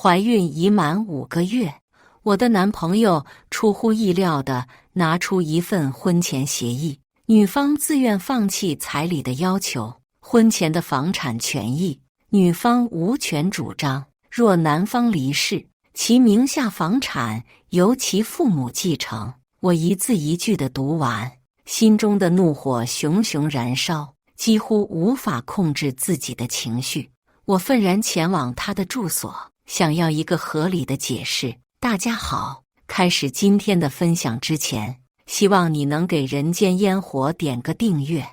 怀孕已满5个月，我的男朋友出乎意料地拿出一份婚前协议，女方自愿放弃彩礼的要求，婚前的房产权益，女方无权主张。若男方离世，其名下房产由其父母继承。我一字一句地读完，心中的怒火熊熊燃烧，几乎无法控制自己的情绪。我愤然前往他的住所，想要一个合理的解释。大家好，开始今天的分享之前，希望你能给人间烟火点个订阅，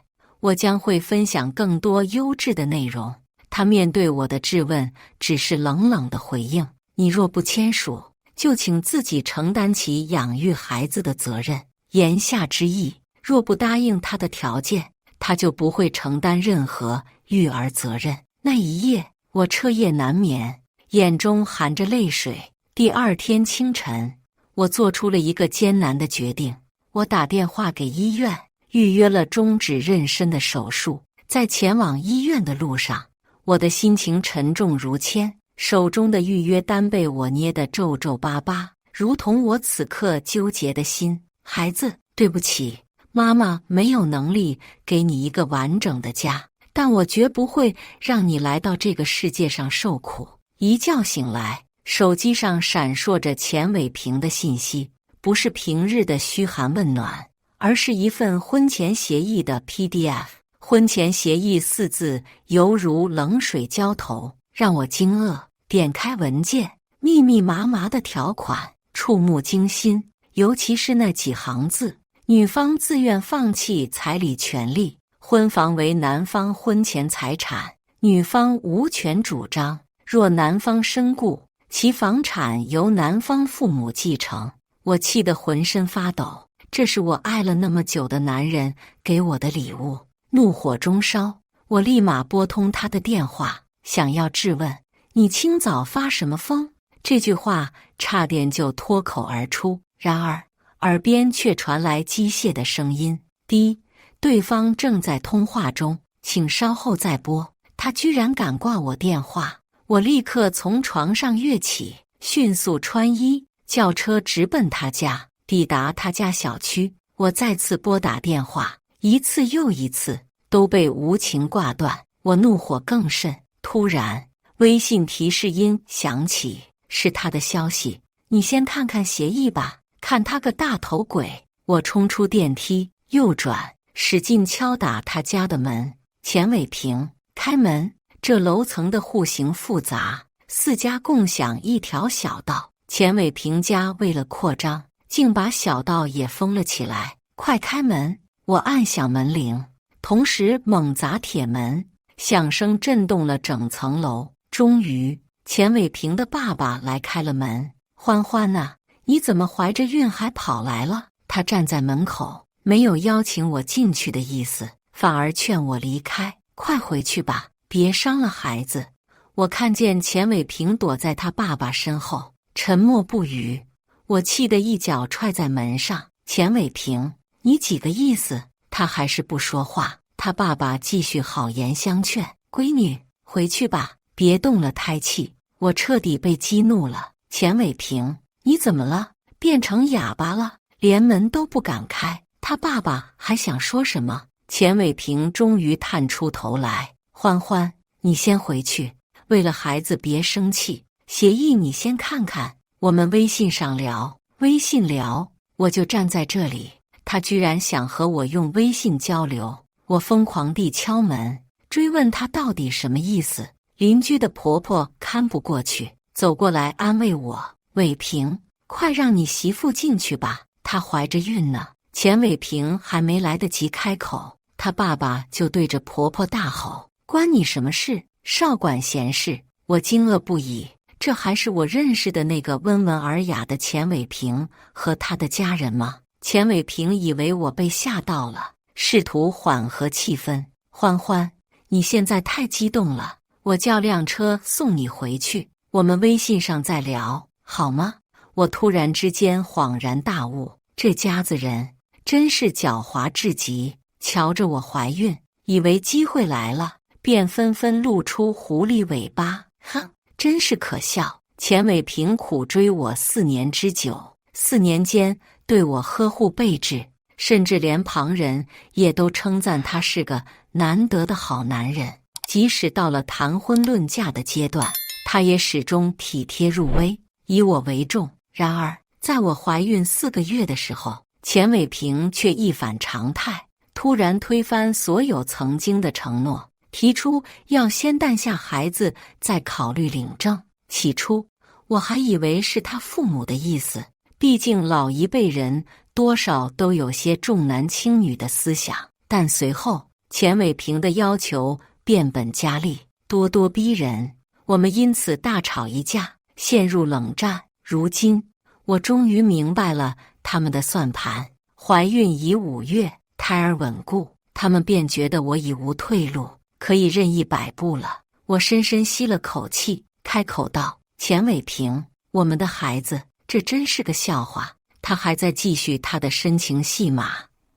我将会分享更多优质的内容。他面对我的质问，只是冷冷的回应：你若不签署，就请自己承担起养育孩子的责任。言下之意，若不答应他的条件，他就不会承担任何育儿责任。那一夜，我彻夜难眠，眼中含着泪水。第二天清晨，我做出了一个艰难的决定。我打电话给医院，预约了终止妊娠的手术。在前往医院的路上，我的心情沉重如铅，手中的预约单被我捏得皱皱巴巴，如同我此刻纠结的心。孩子，对不起，妈妈没有能力给你一个完整的家，但我绝不会让你来到这个世界上受苦。一觉醒来，手机上闪烁着钱伟平的信息，不是平日的嘘寒问暖，而是一份婚前协议的 PDF。婚前协议4字犹如冷水浇头，让我惊愕。点开文件，密密麻麻的条款，触目惊心，尤其是那几行字：女方自愿放弃彩礼权利，婚房为男方婚前财产，女方无权主张。若男方身故，其房产由男方父母继承。我气得浑身发抖，这是我爱了那么久的男人给我的礼物。怒火中烧，我立马拨通他的电话，想要质问：你清早发什么疯？这句话差点就脱口而出，然而耳边却传来机械的声音：滴，对方正在通话中，请稍后再拨。他居然敢挂我电话！我立刻从床上跃起，迅速穿衣，叫车直奔他家。抵达他家小区，我再次拨打电话，一次又一次都被无情挂断，我怒火更甚。突然，微信提示音响起，是他的消息：你先看看协议吧。看他个大头鬼！我冲出电梯，右转，使劲敲打他家的门。钱伟平，开门！这楼层的户型复杂，4家共享一条小道。钱伟平家为了扩张，竟把小道也封了起来。快开门！我按响门铃，同时猛砸铁门，响声震动了整层楼。终于，钱伟平的爸爸来开了门。欢欢呐，你怎么怀着孕还跑来了？他站在门口，没有邀请我进去的意思，反而劝我离开。快回去吧，别伤了孩子。我看见钱伟平躲在他爸爸身后，沉默不语。我气得一脚踹在门上。钱伟平，你几个意思？他还是不说话。他爸爸继续好言相劝：闺女，回去吧，别动了胎气。我彻底被激怒了。钱伟平，你怎么了？变成哑巴了，连门都不敢开。他爸爸还想说什么？钱伟平终于探出头来：欢欢，你先回去，为了孩子别生气。协议你先看看，我们微信上聊。微信聊？我就站在这里，他居然想和我用微信交流。我疯狂地敲门，追问他到底什么意思。邻居的婆婆看不过去，走过来安慰我：伟平，快让你媳妇进去吧，她怀着孕呢。钱伟平还没来得及开口，他爸爸就对着婆婆大吼：关你什么事？少管闲事！我惊愕不已，这还是我认识的那个温文尔雅的钱伟平和他的家人吗？钱伟平以为我被吓到了，试图缓和气氛：欢欢，你现在太激动了，我叫辆车送你回去，我们微信上再聊，好吗？我突然之间恍然大悟，这家子人真是狡猾至极，瞧着我怀孕，以为机会来了，便纷纷露出狐狸尾巴，哼，真是可笑。钱伟平苦追我4年之久，4年间对我呵护备至，甚至连旁人也都称赞他是个难得的好男人。即使到了谈婚论嫁的阶段，他也始终体贴入微，以我为重。然而，在我怀孕4个月的时候，钱伟平却一反常态，突然推翻所有曾经的承诺，提出要先诞下孩子再考虑领证。起初，我还以为是他父母的意思，毕竟老一辈人多少都有些重男轻女的思想。但随后，钱伟平的要求变本加厉，咄咄逼人，我们因此大吵一架，陷入冷战。如今，我终于明白了他们的算盘。怀孕已5月，胎儿稳固，他们便觉得我已无退路，可以任意摆布了。我深深吸了口气，开口道：“钱伟平，我们的孩子，这真是个笑话。”他还在继续他的深情戏码。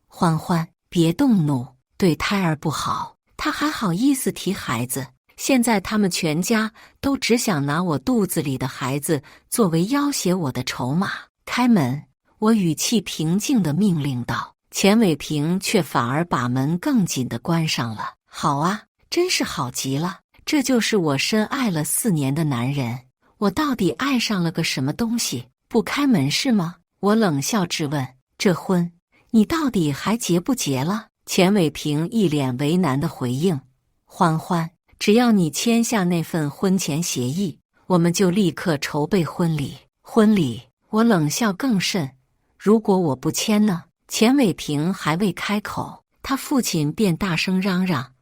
欢欢，别动怒，对胎儿不好。他还好意思提孩子？现在他们全家都只想拿我肚子里的孩子作为要挟我的筹码。开门！我语气平静地命令道。钱伟平却反而把门更紧地关上了。好啊，真是好极了，这就是我深爱了4年的男人。我到底爱上了个什么东西？不开门是吗？我冷笑质问。这婚，你到底还结不结了？钱伟平一脸为难地回应。欢欢，只要你签下那份婚前协议，我们就立刻筹备婚礼。婚礼？我冷笑更甚。如果我不签呢？钱伟平还未开口，他父亲便大声嚷嚷：“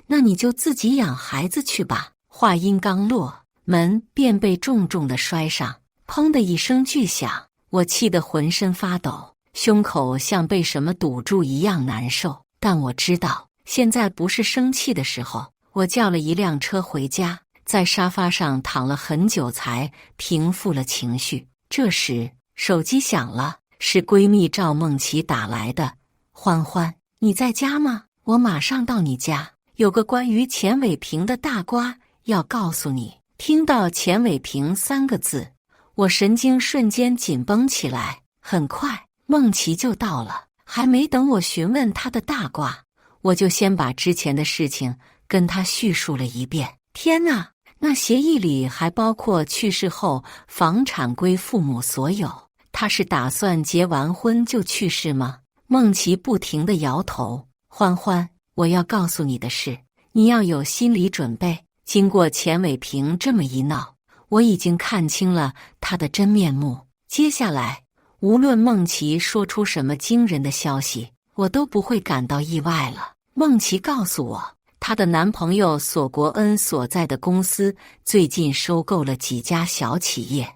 那你就自己养孩子去吧！”话音刚落，门便被重重地摔上，砰的一声巨响。我气得浑身发抖，胸口像被什么堵住一样难受。但我知道，现在不是生气的时候。我叫了一辆车回家，在沙发上躺了很久才平复了情绪。这时，手机响了，是闺蜜赵梦琪打来的。欢欢，你在家吗？我马上到你家，有个关于钱伟平的大瓜要告诉你。听到钱伟平3个字，我神经瞬间紧绷起来。很快，梦琪就到了，还没等我询问她的大瓜，我就先把之前的事情跟他叙述了一遍。天哪，那协议里还包括去世后房产归父母所有。他是打算结完婚就去世吗？梦琪不停地摇头。欢欢，我要告诉你的是，你要有心理准备。经过钱伟平这么一闹，我已经看清了他的真面目。接下来，无论梦琪说出什么惊人的消息，我都不会感到意外了。梦琪告诉我，她的男朋友索国恩所在的公司最近收购了几家小企业，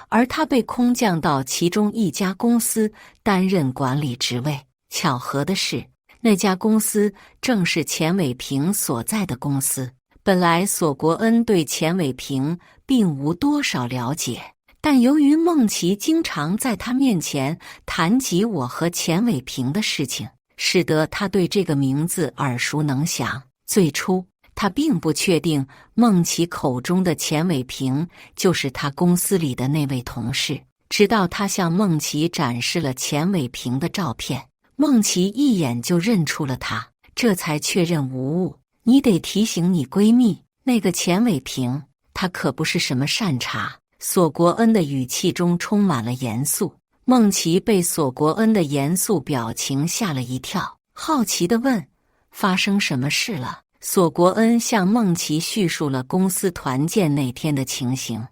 而她被空降到其中一家公司担任管理职位。巧合的是，那家公司正是钱伟平所在的公司。本来索国恩对钱伟平并无多少了解，但由于梦琪经常在他面前谈及我和钱伟平的事情，使得他对这个名字耳熟能详。最初，他并不确定梦琪口中的钱伟平就是他公司里的那位同事，直到他向梦琪展示了钱伟平的照片，梦琪一眼就认出了他，这才确认无误。你得提醒你闺蜜，那个钱伟平，他可不是什么善茬。索国恩的语气中充满了严肃。梦琪被索国恩的严肃表情吓了一跳，好奇地问：“发生什么事了？”索国恩向梦琪叙述了公司团建那天的情形。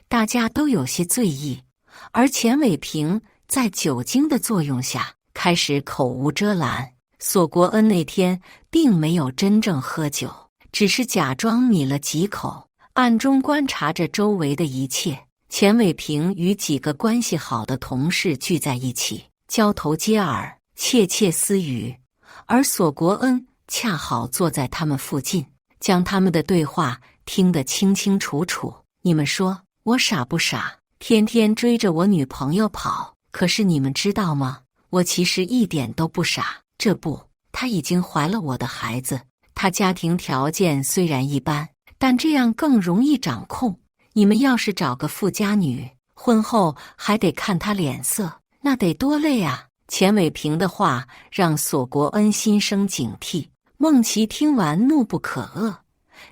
大家都有些醉意，而钱伟平在酒精的作用下开始口无遮拦。索国恩那天并没有真正喝酒，只是假装抿了几口，暗中观察着周围的一切。钱伟平与几个关系好的同事聚在一起，交头接耳，窃窃私语，而索国恩恰好坐在他们附近，将他们的对话听得清清楚楚。你们说我傻不傻？天天追着我女朋友跑，可是你们知道吗？我其实一点都不傻。这不，她已经怀了我的孩子。她家庭条件虽然一般，但这样更容易掌控。你们要是找个富家女，婚后还得看她脸色，那得多累啊！钱伟平的话让索国恩心生警惕。孟琪听完怒不可遏，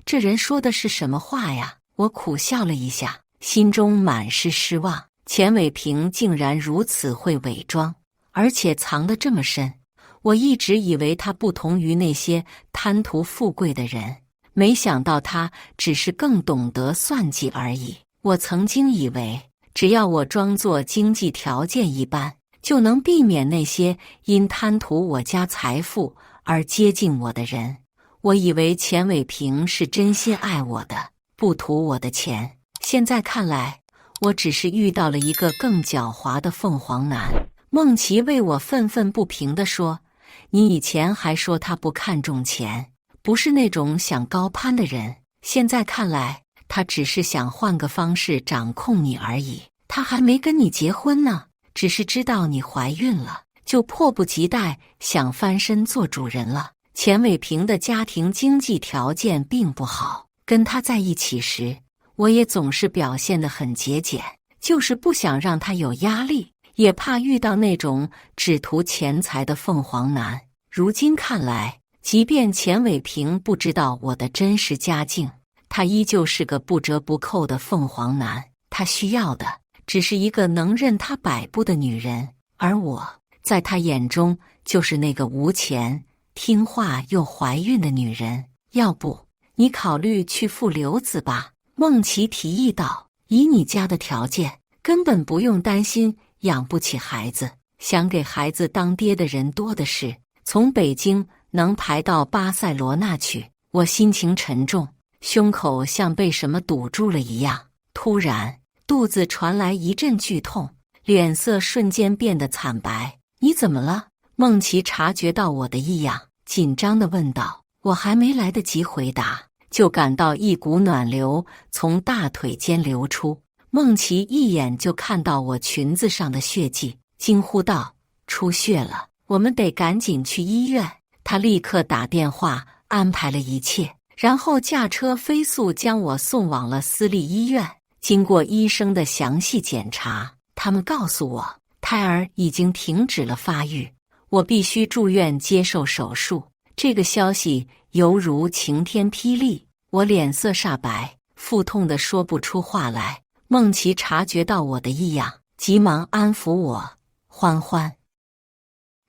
这人说的是什么话呀？我苦笑了一下，心中满是失望。钱伟平竟然如此会伪装，而且藏得这么深。我一直以为他不同于那些贪图富贵的人，没想到他只是更懂得算计而已。我曾经以为，只要我装作经济条件一般，就能避免那些因贪图我家财富而接近我的人。我以为钱伟平是真心爱我的，不图我的钱。现在看来，我只是遇到了一个更狡猾的凤凰男。孟琪为我愤愤不平地说：“你以前还说他不看重钱，不是那种想高攀的人，现在看来，他只是想换个方式掌控你而已。他还没跟你结婚呢，只是知道你怀孕了，就迫不及待想翻身做主人了。”钱伟平的家庭经济条件并不好，跟他在一起时，我也总是表现得很节俭，就是不想让他有压力，也怕遇到那种只图钱财的凤凰男。如今看来，即便钱伟平不知道我的真实家境，他依旧是个不折不扣的凤凰男。他需要的只是一个能任他摆布的女人，而我在他眼中就是那个无钱、听话又怀孕的女人。要不你考虑去赴留子吧？孟琪提议道。以你家的条件，根本不用担心养不起孩子，想给孩子当爹的人多的是，从北京能排到巴塞罗那去。我心情沉重，胸口像被什么堵住了一样。突然，肚子传来一阵剧痛，脸色瞬间变得惨白。你怎么了？孟琪察觉到我的异样，紧张地问道。我还没来得及回答，就感到一股暖流从大腿间流出。孟琪一眼就看到我裙子上的血迹，惊呼道：“出血了，我们得赶紧去医院。”他立刻打电话安排了一切，然后驾车飞速将我送往了私立医院。经过医生的详细检查，他们告诉我，胎儿已经停止了发育，我必须住院接受手术。这个消息犹如晴天霹雳，我脸色煞白，腹痛得说不出话来。孟琪察觉到我的异样，急忙安抚我：“欢欢，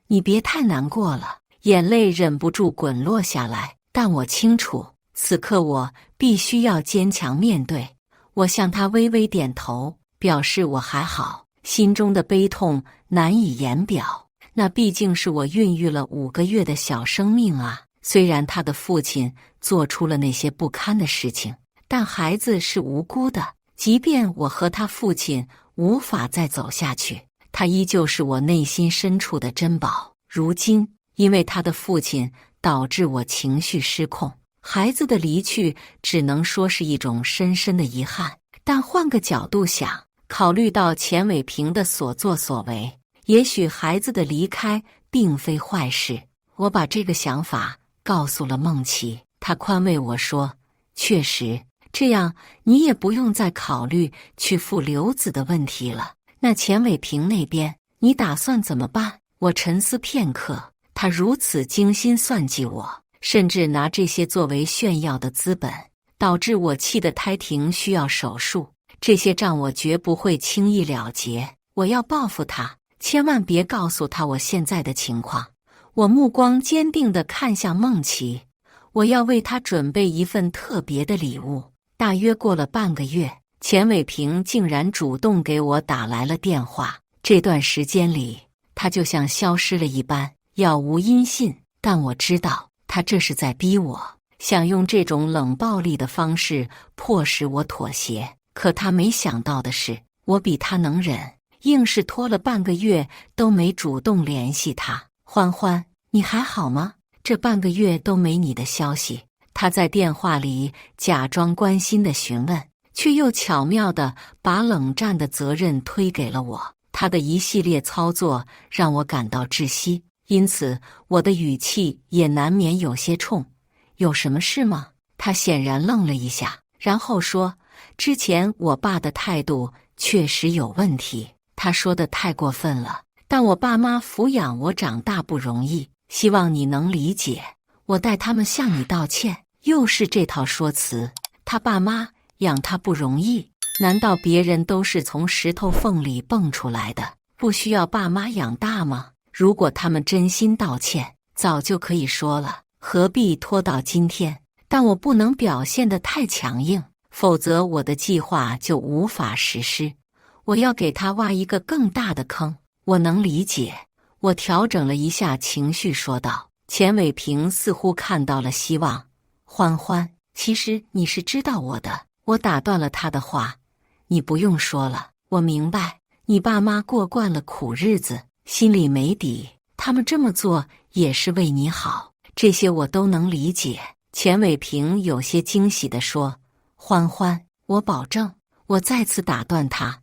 你别太难过了。”眼泪忍不住滚落下来，但我清楚，此刻我必须要坚强面对。我向他微微点头，表示我还好，心中的悲痛难以言表。那毕竟是我孕育了5个月的小生命啊！虽然他的父亲做出了那些不堪的事情，但孩子是无辜的。即便我和他父亲无法再走下去，他依旧是我内心深处的珍宝。如今，因为他的父亲导致我情绪失控，孩子的离去只能说是一种深深的遗憾。但换个角度想，考虑到钱伟平的所作所为，也许孩子的离开并非坏事。我把这个想法告诉了孟琪，她宽慰我说：“确实，这样你也不用再考虑去赴留子的问题了。那钱伟平那边，你打算怎么办？”我沉思片刻，他如此精心算计我，甚至拿这些作为炫耀的资本，导致我气得胎停需要手术。这些账我绝不会轻易了结，我要报复他。千万别告诉他我现在的情况。我目光坚定地看向孟琪，我要为他准备一份特别的礼物。大约过了半个月，钱伟平竟然主动给我打来了电话。这段时间里，他就像消失了一般，杳无音信。但我知道，他这是在逼我，想用这种冷暴力的方式迫使我妥协。可他没想到的是，我比他能忍。硬是拖了半个月都没主动联系他。欢欢，你还好吗？这半个月都没你的消息。他在电话里假装关心地询问，却又巧妙地把冷战的责任推给了我。他的一系列操作让我感到窒息，因此我的语气也难免有些冲。有什么事吗？他显然愣了一下，然后说：“之前我爸的态度确实有问题，他说的太过分了。但我爸妈抚养我长大不容易，希望你能理解。我代他们向你道歉。又是这套说辞，他爸妈养他不容易，难道别人都是从石头缝里蹦出来的，不需要爸妈养大吗？如果他们真心道歉，早就可以说了，何必拖到今天？但我不能表现得太强硬，否则我的计划就无法实施。我要给他挖一个更大的坑。我能理解。我调整了一下情绪说道。钱伟平似乎看到了希望。欢欢，其实你是知道我的。我打断了他的话。你不用说了，我明白，你爸妈过惯了苦日子，心里没底，他们这么做也是为你好，这些我都能理解。钱伟平有些惊喜地说。欢欢，我保证。我再次打断他。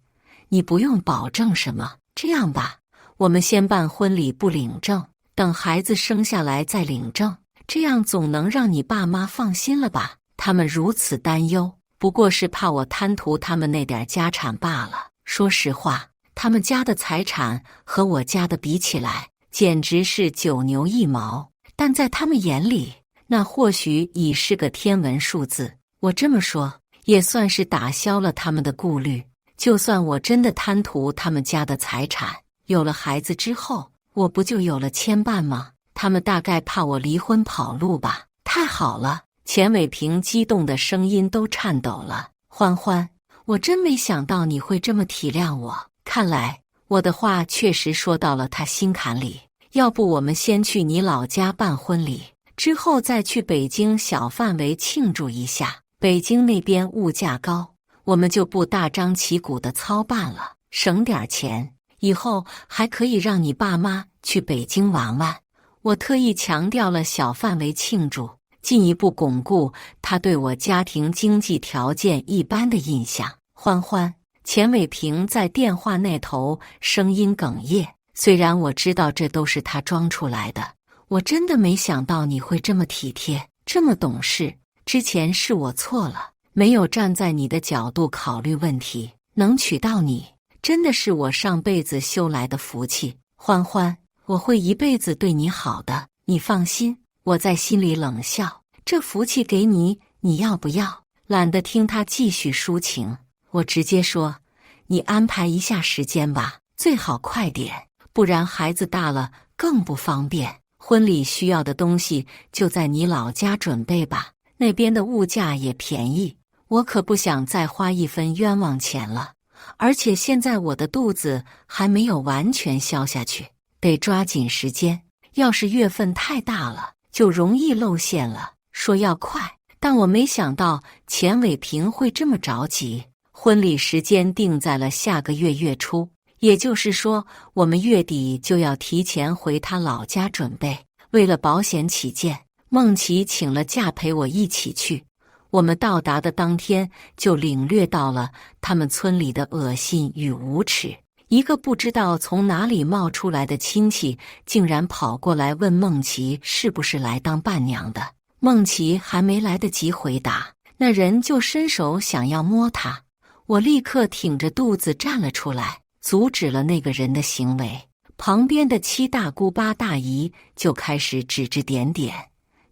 你不用保证什么，这样吧，我们先办婚礼不领证，等孩子生下来再领证，这样总能让你爸妈放心了吧？他们如此担忧，不过是怕我贪图他们那点家产罢了。说实话，他们家的财产和我家的比起来，简直是九牛一毛，但在他们眼里，那或许已是个天文数字。我这么说，也算是打消了他们的顾虑。就算我真的贪图他们家的财产，有了孩子之后，我不就有了牵绊吗？他们大概怕我离婚跑路吧？太好了！钱伟平激动的声音都颤抖了。欢欢，我真没想到你会这么体谅我。看来我的话确实说到了他心坎里。要不我们先去你老家办婚礼，之后再去北京小范围庆祝一下。北京那边物价高，我们就不大张旗鼓的操办了，省点钱，以后还可以让你爸妈去北京玩玩。我特意强调了小范围庆祝，进一步巩固他对我家庭经济条件一般的印象。欢欢，钱伟平在电话那头声音哽咽，虽然我知道这都是他装出来的，我真的没想到你会这么体贴，这么懂事。之前是我错了，没有站在你的角度考虑问题，能娶到你，真的是我上辈子修来的福气。欢欢，我会一辈子对你好的，你放心。我在心里冷笑，这福气给你，你要不要？懒得听他继续抒情，我直接说，你安排一下时间吧，最好快点，不然孩子大了更不方便。婚礼需要的东西就在你老家准备吧，那边的物价也便宜，我可不想再花一分冤枉钱了。而且现在我的肚子还没有完全消下去，得抓紧时间。要是月份太大了，就容易露馅了。说要快，但我没想到钱伟平会这么着急。婚礼时间定在了下个月月初，也就是说，我们月底就要提前回他老家准备。为了保险起见，孟琪请了假陪我一起去。我们到达的当天就领略到了他们村里的恶心与无耻。一个不知道从哪里冒出来的亲戚竟然跑过来问孟琪是不是来当伴娘的。孟琪还没来得及回答，那人就伸手想要摸她。我立刻挺着肚子站了出来，阻止了那个人的行为。旁边的七大姑八大姨就开始指指点点，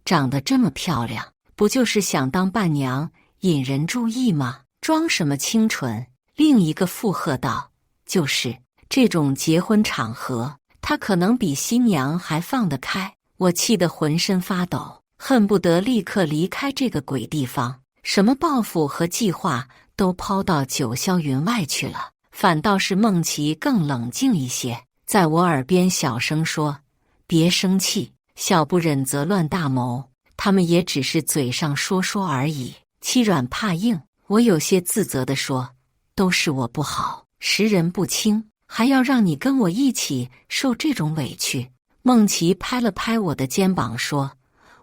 长得这么漂亮，不就是想当伴娘引人注意吗？装什么清纯？另一个附和道，就是这种结婚场合，她可能比新娘还放得开。我气得浑身发抖，恨不得立刻离开这个鬼地方，什么报复和计划都抛到九霄云外去了。反倒是孟琪更冷静一些，在我耳边小声说，别生气，小不忍则乱大谋，他们也只是嘴上说说而已，欺软怕硬。我有些自责地说，都是我不好，识人不清，还要让你跟我一起受这种委屈。孟琪拍了拍我的肩膀说，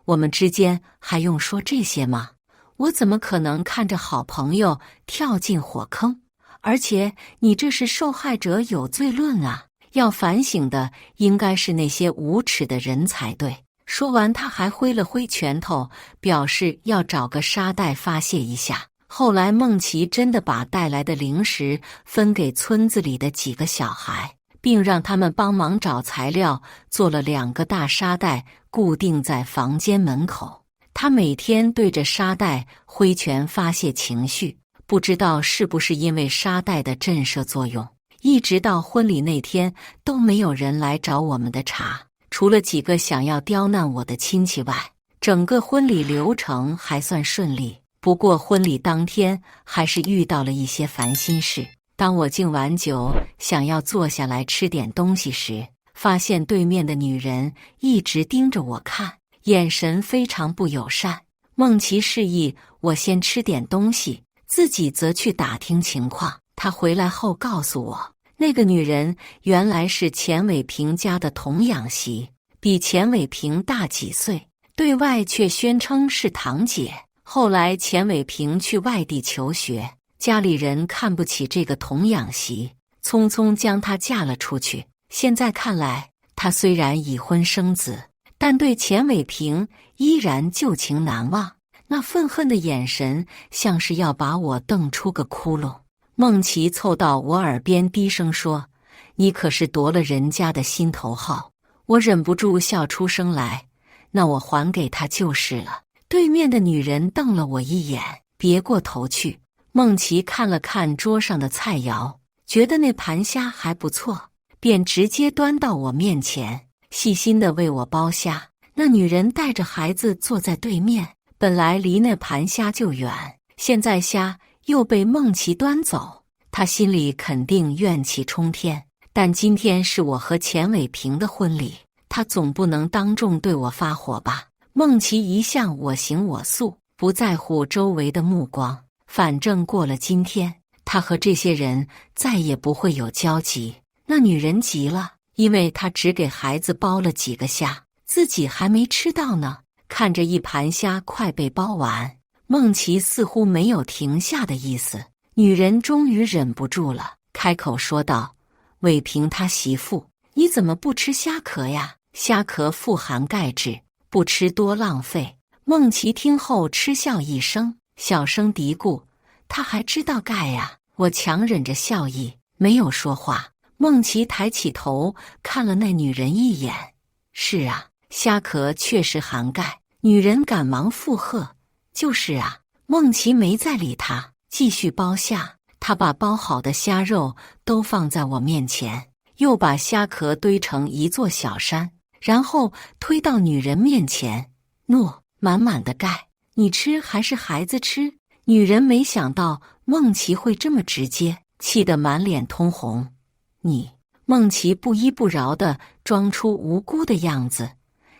我们之间还用说这些吗？我怎么可能看着好朋友跳进火坑？而且你这是受害者有罪论啊，要反省的应该是那些无耻的人才对。说完他还挥了挥拳头，表示要找个沙袋发泄一下。后来孟琪真的把带来的零食分给村子里的几个小孩，并让他们帮忙找材料，做了2个大沙袋，固定在房间门口。他每天对着沙袋挥拳发泄情绪，不知道是不是因为沙袋的震慑作用，一直到婚礼那天都没有人来找我们的茬，除了几个想要刁难我的亲戚外，整个婚礼流程还算顺利。不过婚礼当天还是遇到了一些烦心事。当我敬完酒，想要坐下来吃点东西时，发现对面的女人一直盯着我看，眼神非常不友善。孟琪示意我先吃点东西，自己则去打听情况。她回来后告诉我，那个女人原来是钱伟平家的童养媳，比钱伟平大几岁，对外却宣称是堂姐。后来钱伟平去外地求学，家里人看不起这个童养媳，匆匆将她嫁了出去。现在看来，她虽然已婚生子，但对钱伟平依然旧情难忘，那愤恨的眼神像是要把我瞪出个窟窿。孟琪凑到我耳边低声说：“你可是夺了人家的心头好。”我忍不住笑出声来，那我还给他就是了。对面的女人瞪了我一眼，别过头去。孟琪看了看桌上的菜肴，觉得那盘虾还不错，便直接端到我面前，细心地为我剥虾。那女人带着孩子坐在对面，本来离那盘虾就远，现在虾又被孟琪端走，她心里肯定怨气冲天。但今天是我和钱伟平的婚礼，她总不能当众对我发火吧。孟琪一向我行我素，不在乎周围的目光，反正过了今天，她和这些人再也不会有交集。那女人急了，因为她只给孩子剥了几个虾，自己还没吃到呢。看着一盘虾快被剥完，孟琪似乎没有停下的意思。女人终于忍不住了，开口说道：“伟平他媳妇，你怎么不吃虾壳呀？虾壳富含钙质，不吃多浪费。”孟琪听后嗤笑一声，小声嘀咕：“他还知道钙呀？”我强忍着笑意，没有说话。孟琪抬起头看了那女人一眼：“是啊，虾壳确实含钙。”女人赶忙附和：“就是啊。”孟琪没再理他，继续剥虾。她把剥好的虾肉都放在我面前，又把虾壳堆成一座小山，然后推到女人面前：“喏，满满的钙，你吃还是孩子吃？”女人没想到孟琪会这么直接，气得满脸通红。“你……”孟琪不依不饶地装出无辜的样子：“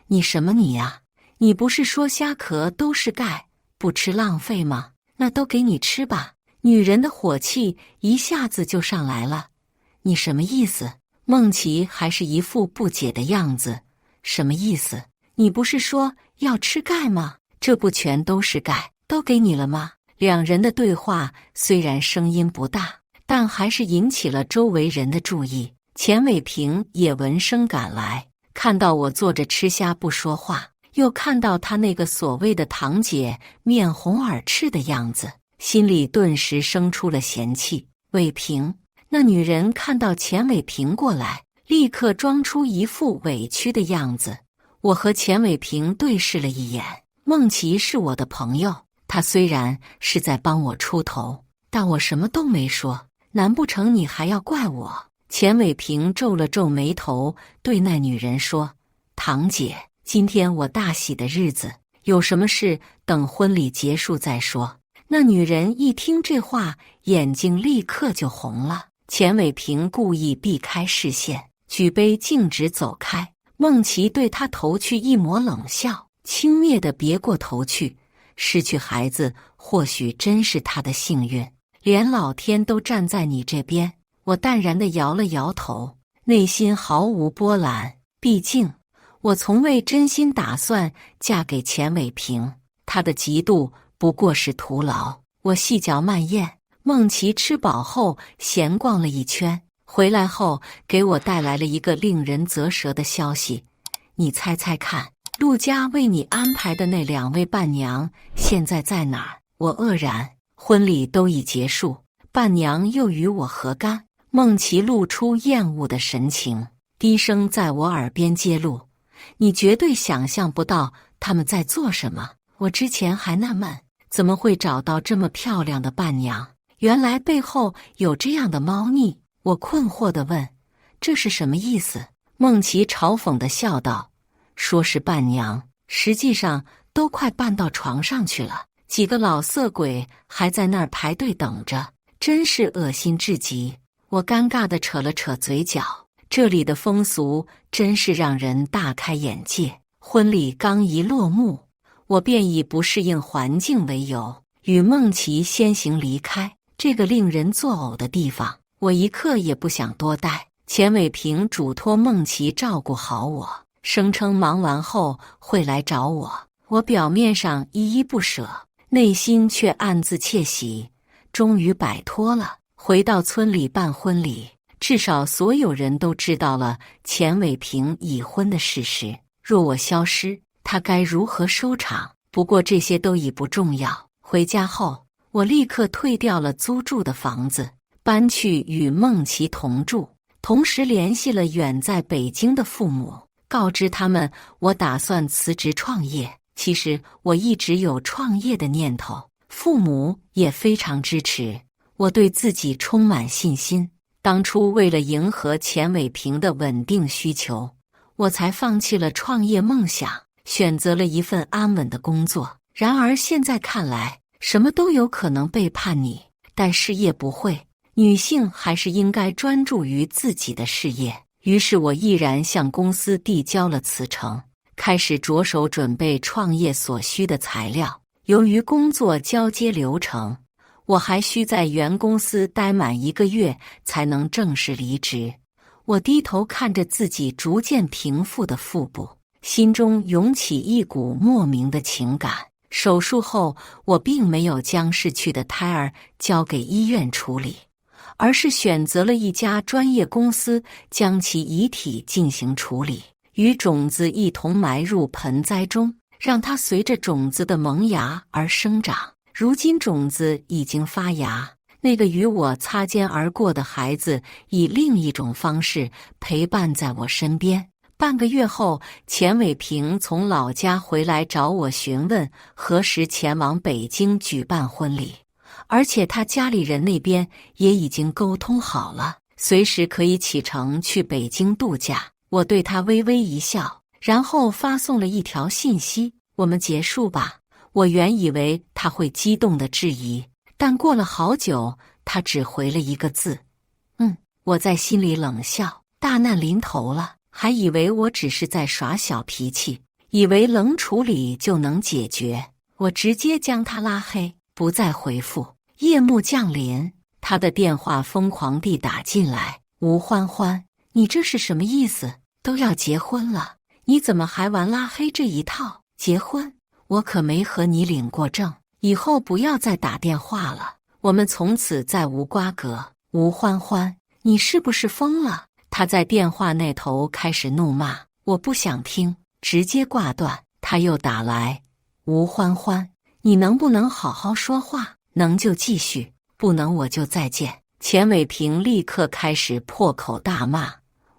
你什么你呀？你不是说虾壳都是钙，不吃浪费吗？那都给你吃吧。”女人的火气一下子就上来了：“你什么意思？”孟琪还是一副不解的样子：“什么意思？你不是说要吃钙吗？这不全都是钙，都给你了吗？”两人的对话虽然声音不大，但还是引起了周围人的注意。钱伟平也闻声赶来，看到我坐着吃虾不说话，又看到他那个所谓的堂姐面红耳赤的样子，心里顿时生出了嫌弃。伟平，那女人看到钱伟平过来，立刻装出一副委屈的样子。我和钱伟平对视了一眼。孟琪是我的朋友，他虽然是在帮我出头，但我什么都没说，难不成你还要怪我？钱伟平皱了皱眉头，对那女人说：“堂姐，今天我大喜的日子，有什么事等婚礼结束再说。”那女人一听这话，眼睛立刻就红了。钱伟平故意避开视线，举杯径直走开。孟琪对他投去一抹冷笑，轻蔑地别过头去。失去孩子或许真是他的幸运，连老天都站在你这边。我淡然地摇了摇头，内心毫无波澜。毕竟我从未真心打算嫁给钱伟平，他的嫉妒不过是徒劳。我细嚼慢咽。孟琪吃饱后闲逛了一圈，回来后给我带来了一个令人啧舌的消息：“你猜猜看，陆家为你安排的那2位伴娘现在在哪儿？”我愕然，婚礼都已结束，伴娘又与我何干？孟琪露出厌恶的神情，低声在我耳边揭露：“你绝对想象不到他们在做什么。我之前还纳闷，怎么会找到这么漂亮的伴娘？原来背后有这样的猫腻。”我困惑地问：“这是什么意思？”孟琪嘲讽地笑道：“说是伴娘，实际上都快搬到床上去了。几个老色鬼还在那儿排队等着，真是恶心至极。”我尴尬地扯了扯嘴角，这里的风俗真是让人大开眼界。婚礼刚一落幕，我便以不适应环境为由，与孟琪先行离开这个令人作呕的地方。我一刻也不想多待，钱伟平嘱托孟琪照顾好我，声称忙完后会来找我。我表面上依依不舍，内心却暗自窃喜，终于摆脱了。回到村里办婚礼，至少所有人都知道了钱伟平已婚的事实。若我消失，他该如何收场？不过这些都已不重要。回家后，我立刻退掉了租住的房子，搬去与孟琪同住，同时联系了远在北京的父母，告知他们我打算辞职创业。其实我一直有创业的念头，父母也非常支持。我对自己充满信心。当初为了迎合钱伟平的稳定需求，我才放弃了创业梦想，选择了一份安稳的工作。然而现在看来，什么都有可能背叛你，但事业不会。女性还是应该专注于自己的事业。于是我毅然向公司递交了辞呈，开始着手准备创业所需的材料。由于工作交接流程，我还需在原公司待满1个月才能正式离职。我低头看着自己逐渐平复的腹部，心中涌起一股莫名的情感。手术后，我并没有将逝去的胎儿交给医院处理，而是选择了一家专业公司将其遗体进行处理，与种子一同埋入盆栽中，让它随着种子的萌芽而生长。如今种子已经发芽，那个与我擦肩而过的孩子以另一种方式陪伴在我身边。半个月后，钱伟平从老家回来找我询问何时前往北京举办婚礼，而且他家里人那边也已经沟通好了，随时可以启程去北京度假。我对他微微一笑，然后发送了一条信息：“我们结束吧。”我原以为他会激动地质疑，但过了好久，他只回了一个字：“我在心里冷笑，大难临头了，还以为我只是在耍小脾气，以为冷处理就能解决。我直接将他拉黑，不再回复。夜幕降临，他的电话疯狂地打进来：“吴欢欢，你这是什么意思？都要结婚了，你怎么还玩拉黑这一套？结婚？我可没和你领过证，以后不要再打电话了，我们从此再无瓜葛。”吴欢欢，你是不是疯了？他在电话那头开始怒骂，我不想听，直接挂断。他又打来：“吴欢欢，你能不能好好说话？能就继续，不能我就再见。”钱伟平立刻开始破口大骂：“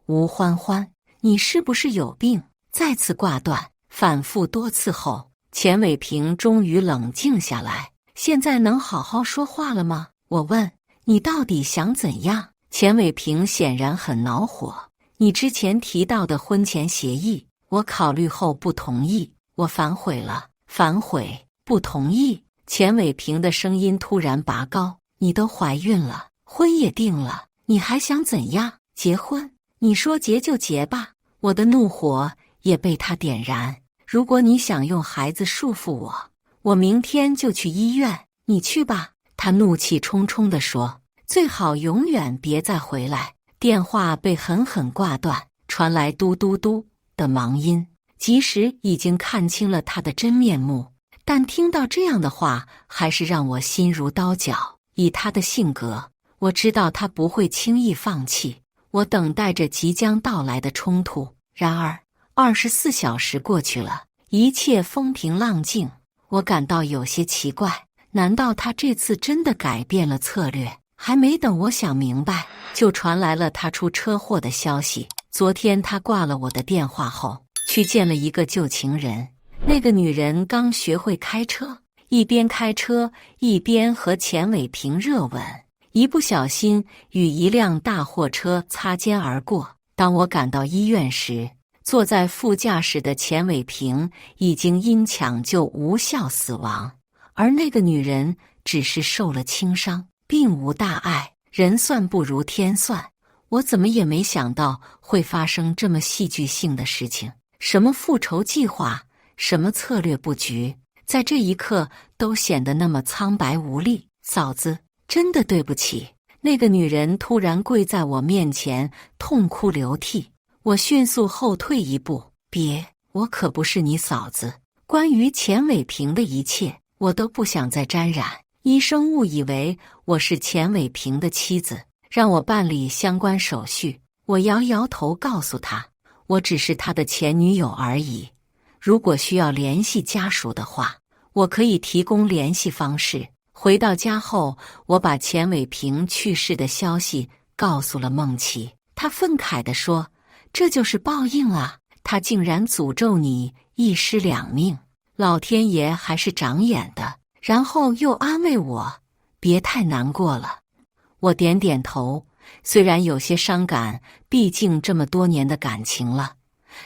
吴欢欢，你是不是有病？”再次挂断。反复多次后，钱伟平终于冷静下来：“现在能好好说话了吗？”我问：“你到底想怎样？”钱伟平显然很恼火：“你之前提到的婚前协议，我考虑后不同意，我反悔了。”反悔？不同意？钱伟平的声音突然拔高：“你都怀孕了，婚也定了，你还想怎样？结婚？你说结就结吧。”我的怒火也被他点燃：“如果你想用孩子束缚我，我明天就去医院，你去吧。”他怒气冲冲地说：“最好永远别再回来。”电话被狠狠挂断，传来嘟嘟嘟的忙音。即使已经看清了他的真面目，但听到这样的话，还是让我心如刀绞。以他的性格，我知道他不会轻易放弃。我等待着即将到来的冲突。然而，24小时过去了，一切风平浪静。我感到有些奇怪，难道他这次真的改变了策略？还没等我想明白，就传来了他出车祸的消息。昨天他挂了我的电话后，去见了一个旧情人。那个女人刚学会开车，一边开车一边和钱伟平热吻，一不小心与一辆大货车擦肩而过。当我赶到医院时，坐在副驾驶的钱伟平已经因抢救无效死亡，而那个女人只是受了轻伤，并无大碍。人算不如天算，我怎么也没想到会发生这么戏剧性的事情。什么复仇计划，什么策略布局，在这一刻都显得那么苍白无力。嫂子，真的对不起。那个女人突然跪在我面前，痛哭流涕。我迅速后退一步，别，我可不是你嫂子。关于钱伟平的一切，我都不想再沾染。医生误以为我是钱伟平的妻子，让我办理相关手续。我摇摇头，告诉他，我只是他的前女友而已。如果需要联系家属的话，我可以提供联系方式。回到家后，我把钱伟平去世的消息告诉了孟琪。他愤慨地说，这就是报应啊，他竟然诅咒你一尸两命，老天爷还是长眼的。然后又安慰我，别太难过了。我点点头，虽然有些伤感，毕竟这么多年的感情了，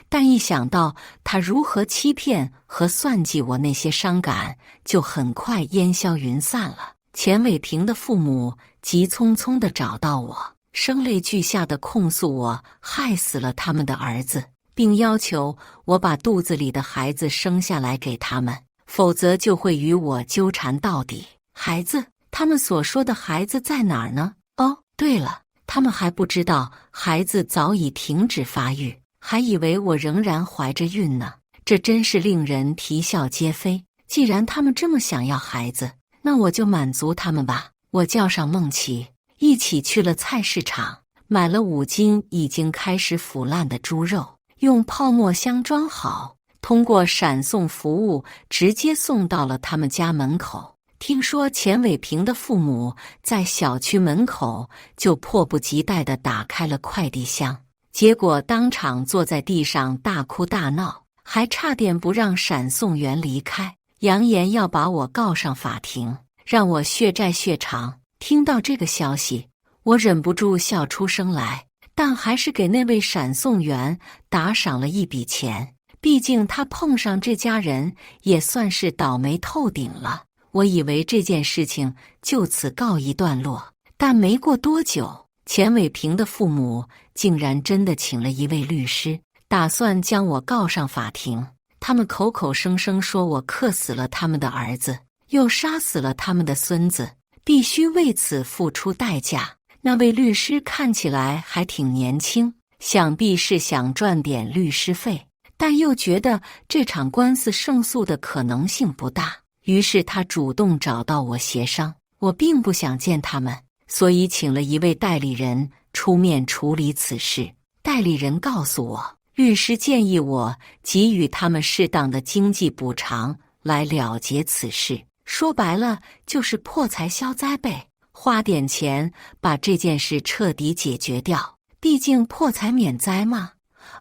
但一想到他如何欺骗和算计我，那些伤感就很快烟消云散了。钱伟平的父母急匆匆地找到我，声泪俱下地控诉我害死了他们的儿子，并要求我把肚子里的孩子生下来给他们，否则就会与我纠缠到底。孩子？他们所说的孩子在哪儿呢？哦，对了，他们还不知道孩子早已停止发育，还以为我仍然怀着孕呢。这真是令人啼笑皆非。既然他们这么想要孩子，那我就满足他们吧。我叫上孟琪，一起去了菜市场，买了5斤已经开始腐烂的猪肉，用泡沫箱装好，通过闪送服务直接送到了他们家门口。听说钱伟平的父母在小区门口就迫不及待地打开了快递箱，结果当场坐在地上大哭大闹，还差点不让闪送员离开，扬言要把我告上法庭，让我血债血偿。听到这个消息，我忍不住笑出声来，但还是给那位闪送员打赏了一笔钱。毕竟他碰上这家人也算是倒霉透顶了。我以为这件事情就此告一段落，但没过多久，钱伟平的父母竟然真的请了一位律师，打算将我告上法庭。他们口口声声说我克死了他们的儿子，又杀死了他们的孙子，必须为此付出代价。那位律师看起来还挺年轻，想必是想赚点律师费，但又觉得这场官司胜诉的可能性不大，于是他主动找到我协商。我并不想见他们，所以请了一位代理人出面处理此事。代理人告诉我，律师建议我给予他们适当的经济补偿来了结此事，说白了就是破财消灾呗，花点钱把这件事彻底解决掉，毕竟破财免灾嘛。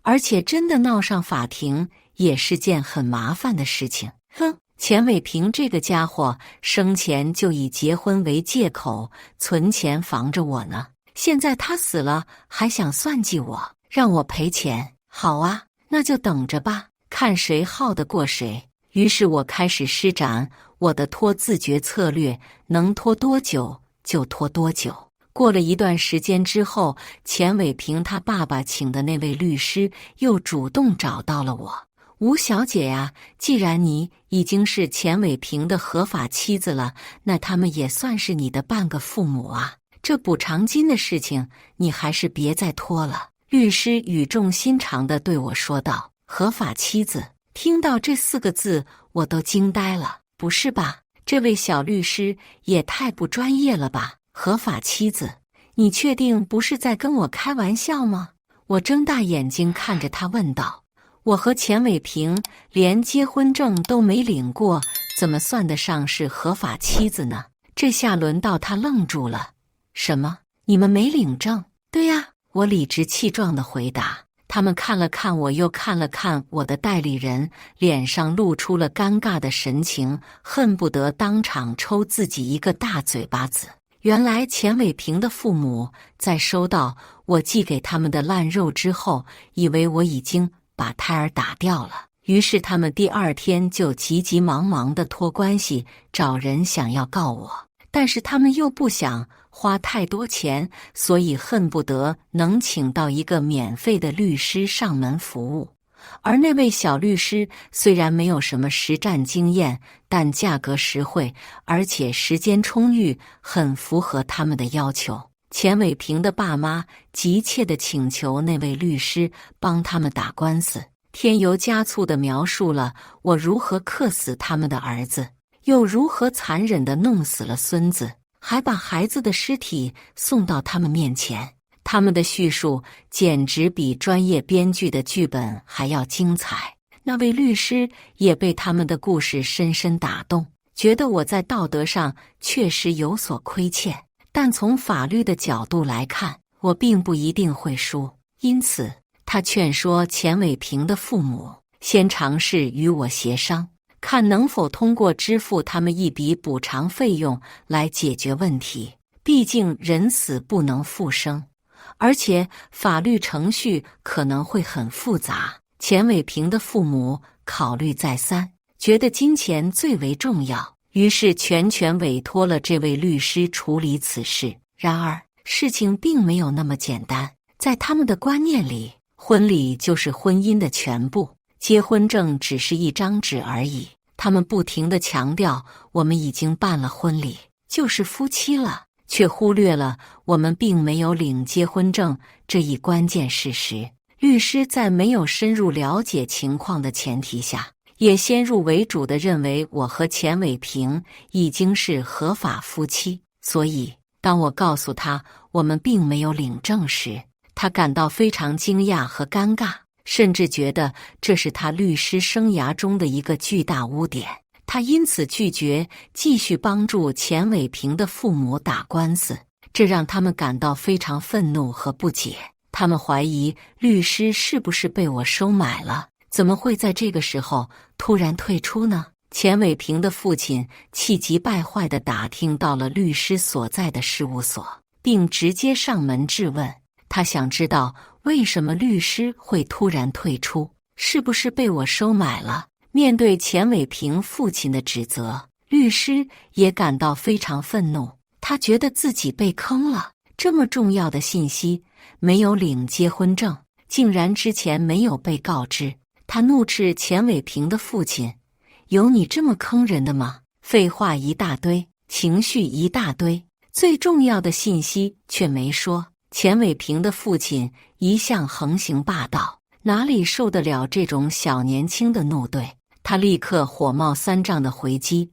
而且真的闹上法庭也是件很麻烦的事情。哼，钱伟平这个家伙生前就以结婚为借口存钱防着我呢，现在他死了还想算计我，让我赔钱。好啊，那就等着吧，看谁耗得过谁。于是我开始施展我的拖自觉策略，能拖多久就拖多久。过了一段时间之后，钱伟平他爸爸请的那位律师又主动找到了我。吴小姐呀，既然你已经是钱伟平的合法妻子了，那他们也算是你的半个父母啊。这补偿金的事情，你还是别再拖了。律师语重心长地对我说道。合法妻子，听到这4个字，我都惊呆了。不是吧？这位小律师也太不专业了吧？合法妻子，你确定不是在跟我开玩笑吗？我睁大眼睛看着他问道。我和钱伟平连结婚证都没领过，怎么算得上是合法妻子呢？这下轮到他愣住了。什么？你们没领证？对呀，我理直气壮地回答。他们看了看我，又看了看我的代理人，脸上露出了尴尬的神情，恨不得当场抽自己一个大嘴巴子。原来钱伟平的父母在收到我寄给他们的烂肉之后，以为我已经把胎儿打掉了，于是他们第二天就急急忙忙地托关系找人想要告我，但是他们又不想花太多钱，所以恨不得能请到一个免费的律师上门服务。而那位小律师虽然没有什么实战经验，但价格实惠，而且时间充裕，很符合他们的要求。钱伟平的爸妈急切地请求那位律师帮他们打官司，添油加醋地描述了我如何克死他们的儿子，又如何残忍地弄死了孙子，还把孩子的尸体送到他们面前。他们的叙述简直比专业编剧的剧本还要精彩。那位律师也被他们的故事深深打动，觉得我在道德上确实有所亏欠，但从法律的角度来看，我并不一定会输。因此，他劝说钱伟平的父母先尝试与我协商，看能否通过支付他们一笔补偿费用来解决问题。毕竟人死不能复生，而且法律程序可能会很复杂。钱伟平的父母考虑再三，觉得金钱最为重要，于是全权委托了这位律师处理此事。然而，事情并没有那么简单。在他们的观念里，婚礼就是婚姻的全部，结婚证只是一张纸而已。他们不停地强调我们已经办了婚礼，就是夫妻了，却忽略了我们并没有领结婚证这一关键事实。律师在没有深入了解情况的前提下，也先入为主地认为我和钱伟平已经是合法夫妻，所以当我告诉他我们并没有领证时，他感到非常惊讶和尴尬，甚至觉得这是他律师生涯中的一个巨大污点。他因此拒绝继续帮助钱伟平的父母打官司，这让他们感到非常愤怒和不解。他们怀疑律师是不是被我收买了，怎么会在这个时候突然退出呢？钱伟平的父亲气急败坏地打听到了律师所在的事务所，并直接上门质问。他想知道为什么律师会突然退出，是不是被我收买了？面对钱伟平父亲的指责，律师也感到非常愤怒，他觉得自己被坑了。这么重要的信息，没有领结婚证，竟然之前没有被告知。他怒斥钱伟平的父亲：有你这么坑人的吗？废话一大堆，情绪一大堆，最重要的信息却没说。钱伟平的父亲一向横行霸道，哪里受得了这种小年轻的怒对？他立刻火冒三丈的回击：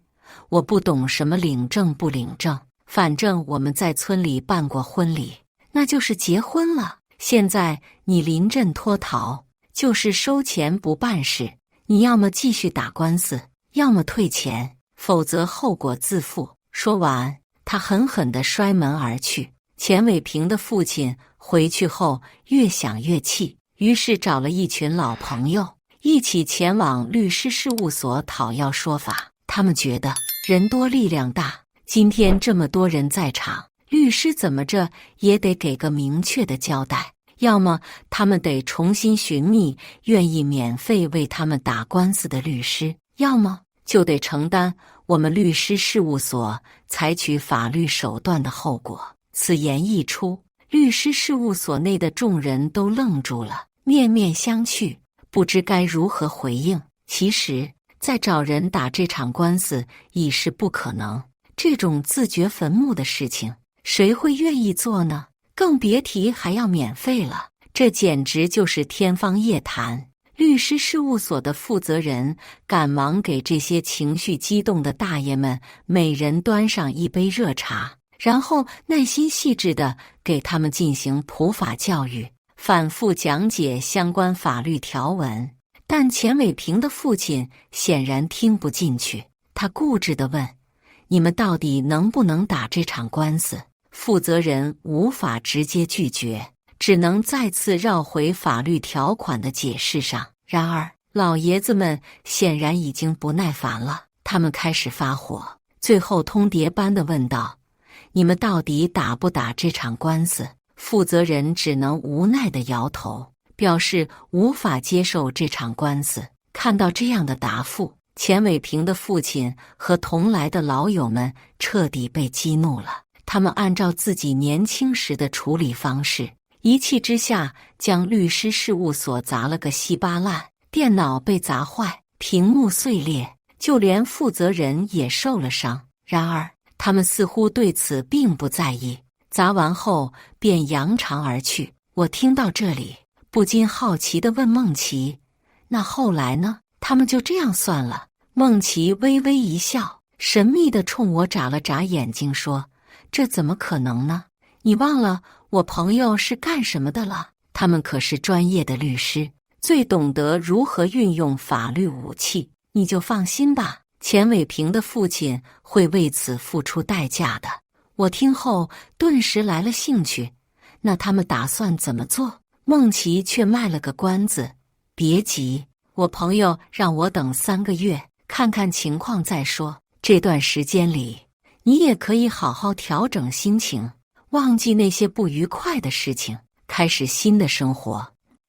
我不懂什么领证不领证，反正我们在村里办过婚礼，那就是结婚了。现在你临阵脱逃，就是收钱不办事。你要么继续打官司，要么退钱，否则后果自负。说完，他狠狠地摔门而去。钱伟平的父亲回去后越想越气，于是找了一群老朋友，一起前往律师事务所讨要说法。他们觉得人多力量大，今天这么多人在场，律师怎么着也得给个明确的交代，要么他们得重新寻觅愿意免费为他们打官司的律师，要么就得承担我们律师事务所采取法律手段的后果。此言一出，律师事务所内的众人都愣住了，面面相觑，不知该如何回应。其实，再找人打这场官司已是不可能，这种自掘坟墓的事情，谁会愿意做呢？更别提还要免费了，这简直就是天方夜谭。律师事务所的负责人赶忙给这些情绪激动的大爷们每人端上一杯热茶，然后耐心细致地给他们进行普法教育，反复讲解相关法律条文。但钱伟平的父亲显然听不进去，他固执地问：“你们到底能不能打这场官司？”负责人无法直接拒绝，只能再次绕回法律条款的解释上。然而，老爷子们显然已经不耐烦了，他们开始发火，最后通牒般地问道：“你们到底打不打这场官司？”负责人只能无奈地摇头，表示无法接受这场官司。看到这样的答复，钱伟平的父亲和同来的老友们彻底被激怒了。他们按照自己年轻时的处理方式，一气之下将律师事务所砸了个稀巴烂，电脑被砸坏，屏幕碎裂，就连负责人也受了伤。然而，他们似乎对此并不在意，砸完后便扬长而去。我听到这里，不禁好奇地问孟琪：“那后来呢？他们就这样算了？”孟琪微微一笑，神秘地冲我眨了眨眼睛，说：“这怎么可能呢？你忘了我朋友是干什么的了？他们可是专业的律师，最懂得如何运用法律武器。你就放心吧，钱伟平的父亲会为此付出代价的。”我听后顿时来了兴趣，那他们打算怎么做？孟琪却卖了个关子：“别急，我朋友让我等3个月，看看情况再说。这段时间里，你也可以好好调整心情，忘记那些不愉快的事情，开始新的生活。”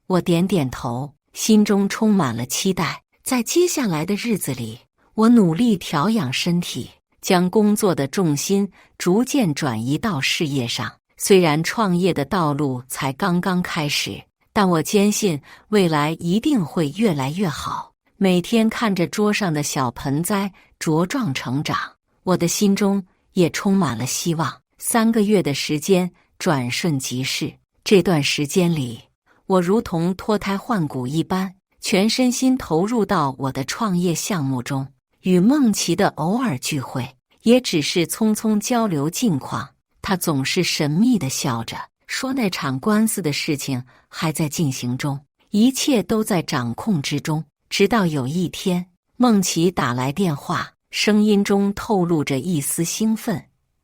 我点点头，心中充满了期待。在接下来的日子里，我努力调养身体，将工作的重心逐渐转移到事业上。虽然创业的道路才刚刚开始，但我坚信未来一定会越来越好。每天看着桌上的小盆栽茁壮成长，我的心中也充满了希望。3个月的时间转瞬即逝，这段时间里，我如同脱胎换骨一般，全身心投入到我的创业项目中。与孟琪的偶尔聚会，也只是匆匆交流近况。他总是神秘地笑着，说那场官司的事情还在进行中，一切都在掌控之中。直到有一天，孟琪打来电话，声音中透露着一丝兴奋：“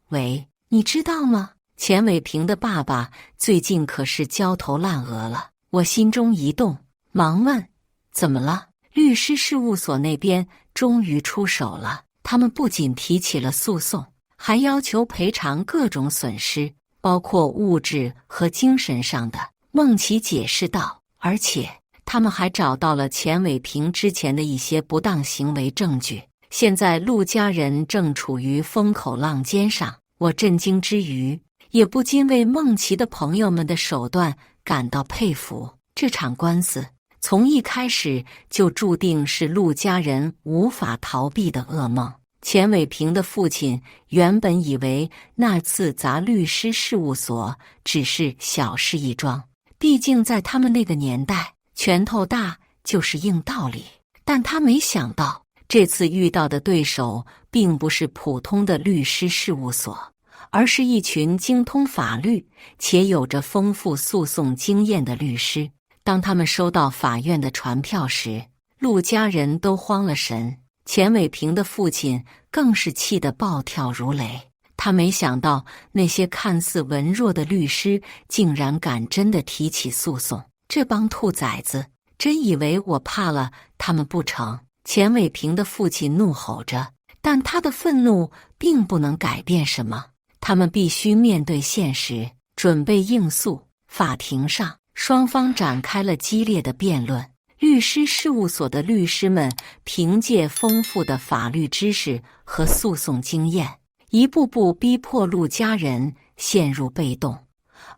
喂，你知道吗？钱伟平的爸爸最近可是焦头烂额了。”我心中一动，忙问：“怎么了？”律师事务所那边终于出手了，他们不仅提起了诉讼，还要求赔偿各种损失，包括物质和精神上的。孟琪解释道，而且他们还找到了钱伟平之前的一些不当行为证据。现在陆家人正处于风口浪尖上。我震惊之余，也不禁为孟琪的朋友们的手段感到佩服。这场官司从一开始就注定是陆家人无法逃避的噩梦。钱伟平的父亲原本以为那次砸律师事务所只是小事一桩，毕竟在他们那个年代，拳头大就是硬道理。但他没想到，这次遇到的对手并不是普通的律师事务所，而是一群精通法律且有着丰富诉讼经验的律师。当他们收到法院的传票时，陆家人都慌了神，钱伟平的父亲更是气得暴跳如雷。他没想到那些看似文弱的律师竟然敢真的提起诉讼，这帮兔崽子真以为我怕了他们不成？钱伟平的父亲怒吼着，但他的愤怒并不能改变什么，他们必须面对现实，准备应诉。法庭上，双方展开了激烈的辩论。律师事务所的律师们凭借丰富的法律知识和诉讼经验，一步步逼迫陆家人陷入被动。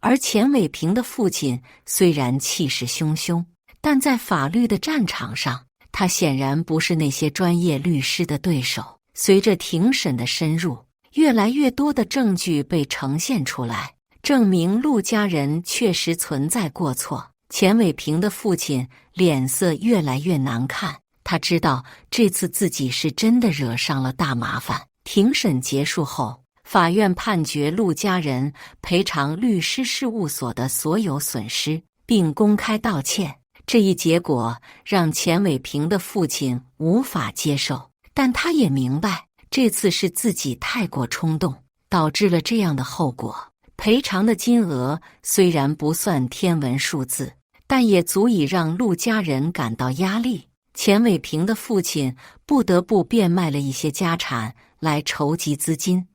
而钱伟平的父亲虽然气势汹汹，但在法律的战场上，他显然不是那些专业律师的对手。随着庭审的深入，越来越多的证据被呈现出来，证明陆家人确实存在过错。钱伟平的父亲脸色越来越难看，他知道这次自己是真的惹上了大麻烦。庭审结束后，法院判决陆家人赔偿律师事务所的所有损失，并公开道歉。这一结果让钱伟平的父亲无法接受，但他也明白这次是自己太过冲动，导致了这样的后果。赔偿的金额虽然不算天文数字，但也足以让陆家人感到压力。钱伟平的父亲不得不变卖了一些家产来筹集资金，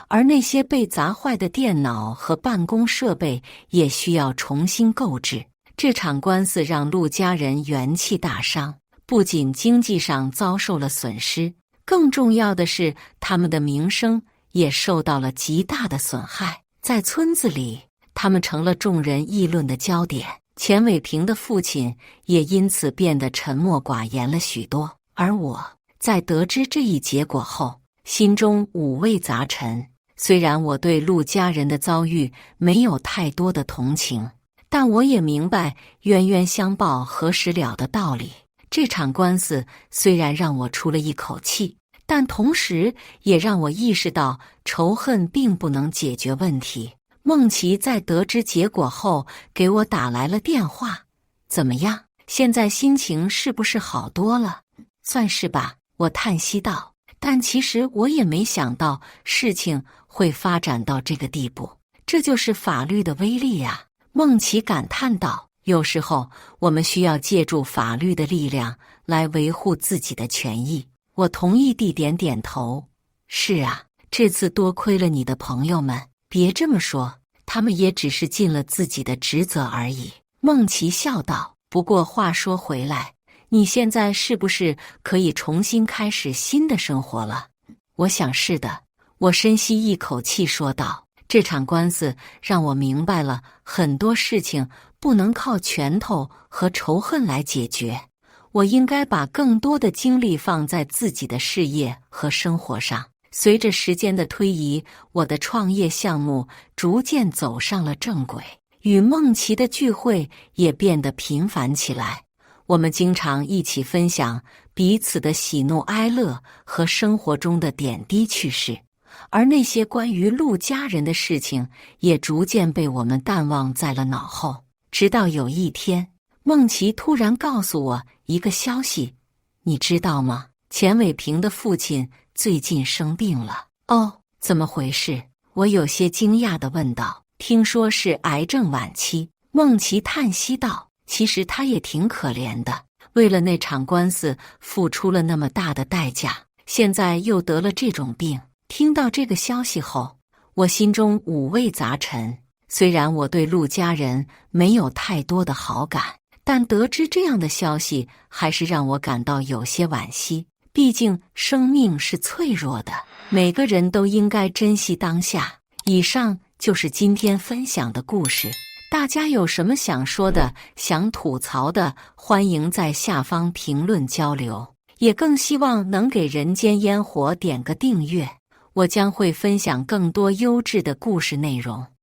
而那些被砸坏的电脑和办公设备也需要重新购置。这场官司让陆家人元气大伤，不仅经济上遭受了损失，更重要的是他们的名声也受到了极大的损害。在村子里，他们成了众人议论的焦点。钱伟平的父亲也因此变得沉默寡言了许多，而我在得知这一结果后，心中五味杂陈。虽然我对陆家人的遭遇没有太多的同情，但我也明白冤冤相报何时了的道理。这场官司虽然让我出了一口气，但同时也让我意识到仇恨并不能解决问题。孟琪在得知结果后给我打来了电话。怎么样？现在心情是不是好多了？算是吧，我叹息道。但其实我也没想到事情会发展到这个地步，这就是法律的威力啊！孟琪感叹道。有时候我们需要借助法律的力量来维护自己的权益。我同意地点点头。是啊，这次多亏了你的朋友们。别这么说，他们也只是尽了自己的职责而已。孟琪笑道。不过话说回来，你现在是不是可以重新开始新的生活了？我想是的。我深吸一口气说道。这场官司让我明白了很多事情不能靠拳头和仇恨来解决，我应该把更多的精力放在自己的事业和生活上。随着时间的推移，我的创业项目逐渐走上了正轨，与孟琪的聚会也变得频繁起来。我们经常一起分享彼此的喜怒哀乐和生活中的点滴趣事，而那些关于陆家人的事情也逐渐被我们淡忘在了脑后。直到有一天，孟琪突然告诉我一个消息。你知道吗？钱伟平的父亲最近生病了。哦，怎么回事？我有些惊讶地问道。听说是癌症晚期。孟琪叹息道。其实他也挺可怜的，为了那场官司付出了那么大的代价，现在又得了这种病。听到这个消息后，我心中五味杂陈。虽然我对陆家人没有太多的好感，但得知这样的消息还是让我感到有些惋惜。毕竟生命是脆弱的，每个人都应该珍惜当下。以上就是今天分享的故事，大家有什么想说的、想吐槽的，欢迎在下方评论交流。也更希望能给人间烟火点个订阅，我将会分享更多优质的故事内容。